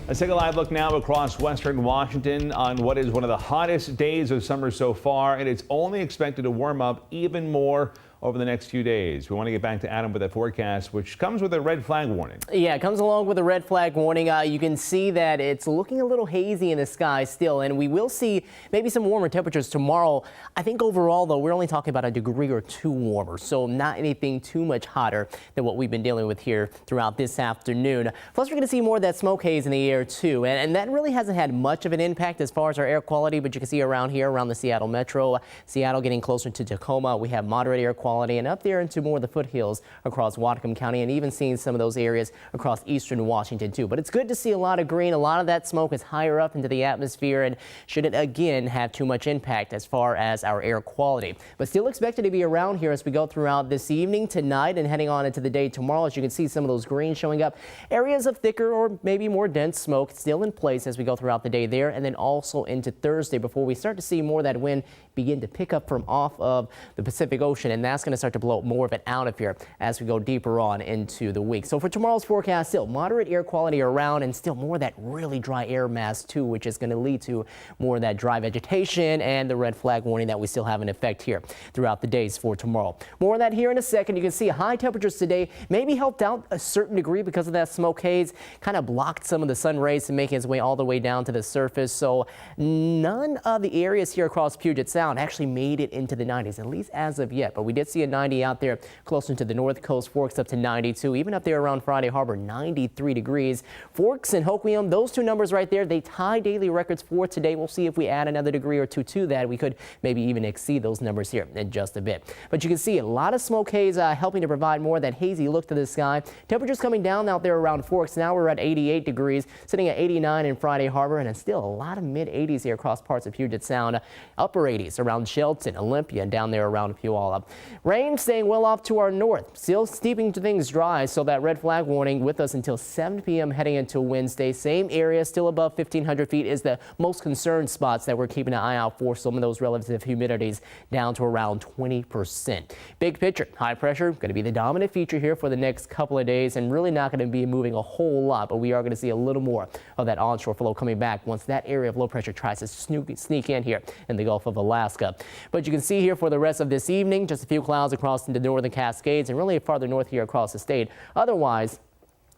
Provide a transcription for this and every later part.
Let's take a live look now across western Washington on what is one of the hottest days of summer so far, and it's only expected to warm up even more over the next few days. We want to get back to Adam with that forecast, which comes with a red flag warning. Yeah, it comes along with a red flag warning. You can see that it's looking a little hazy in the sky still, and we will see maybe some warmer temperatures tomorrow. I think overall, though, we're only talking about a degree or two warmer, so not anything too much hotter than what we've been dealing with here throughout this afternoon. Plus, we're going to see more of that smoke haze in the air, too, and that really hasn't had much of an impact as far as our air quality, but you can see around here, around the Seattle metro, Seattle getting closer to Tacoma, we have moderate air quality, and up there into more of the foothills across Whatcom County, and even seeing some of those areas across eastern Washington too. But it's good to see a lot of green. A lot of that smoke is higher up into the atmosphere and shouldn't again have too much impact as far as our air quality. But still expected to be around here as we go throughout this evening, tonight, and heading on into the day tomorrow. As you can see, some of those greens showing up, areas of thicker or maybe more dense smoke still in place as we go throughout the day there, and then also into Thursday before we start to see more of that wind begin to pick up from off of the Pacific Ocean, and that's going to start to blow more of it out of here as we go deeper on into the week. So for tomorrow's forecast, still moderate air quality around and still more of that really dry air mass too, which is going to lead to more of that dry vegetation and the red flag warning that we still have in effect here throughout the days for tomorrow. More of that here in a second. You can see high temperatures today maybe helped out a certain degree because of that smoke haze, kind of blocked some of the sun rays and making its way all the way down to the surface. So none of the areas here across Puget Sound actually made it into the 90s, at least as of yet. But we did see a 90 out there closer to the North Coast. Forks up to 92, even up there around Friday Harbor, 93 degrees. Forks and Hoquiam, those two numbers right there, they tie daily records for today. We'll see if we add another degree or two to that. We could maybe even exceed those numbers here in just a bit. But you can see a lot of smoke haze helping to provide more of that hazy look to the sky. Temperatures coming down out there around Forks. Now we're at 88 degrees, sitting at 89 in Friday Harbor, and it's still a lot of mid 80s here across parts of Puget Sound. Upper 80s around Shelton, Olympia, and down there around Puyallup. Rain staying well off to our north, still keeping things dry, so that red flag warning with us until 7 p.m. heading into Wednesday. Same area, still above 1,500 feet is the most concerned spots that we're keeping an eye out for. Some of those relative humidities down to around 20%. Big picture, high pressure going to be the dominant feature here for the next couple of days, and really not going to be moving a whole lot, but we are going to see a little more of that onshore flow coming back once that area of low pressure tries to sneak in here in the Gulf of Alaska. But you can see here for the rest of this evening, just a few clouds across into northern Cascades and really farther north here across the state. Otherwise,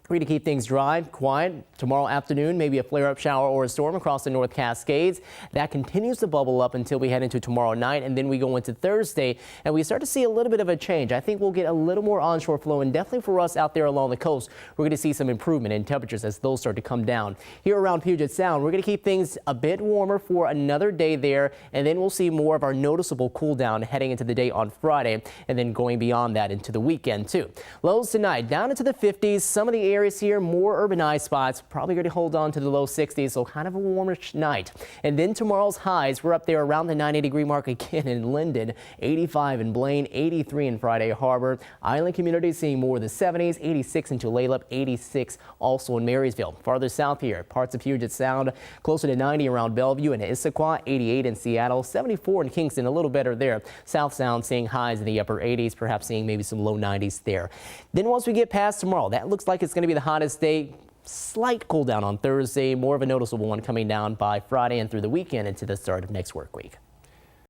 free to keep things dry, quiet. Tomorrow afternoon, maybe a flare-up shower or a storm across the North Cascades. That continues to bubble up until we head into tomorrow night, and then we go into Thursday, and we start to see a little bit of a change. I think we'll get a little more onshore flow, and definitely for us out there along the coast, we're going to see some improvement in temperatures as those start to come down. Here around Puget Sound, we're going to keep things a bit warmer for another day there, and then we'll see more of our noticeable cool down heading into the day on Friday, and then going beyond that into the weekend too. Lows tonight down into the 50s. Some of the areas here, more urbanized spots, probably going to hold on to the low 60s, so kind of a warmish night. And then tomorrow's highs, we're up there around the 90-degree mark again in Linden, 85 in Blaine, 83 in Friday Harbor. Island communities seeing more of the 70s, 86 in Tulalip, 86 also in Marysville. Farther south here, parts of Puget Sound, closer to 90 around Bellevue and Issaquah, 88 in Seattle, 74 in Kingston, a little better there. South Sound seeing highs in the upper 80s, perhaps seeing maybe some low 90s there. Then once we get past tomorrow, that looks like it's going to be the hottest day. Slight cool down on Thursday, more of a noticeable one coming down by Friday and through the weekend into the start of next work week.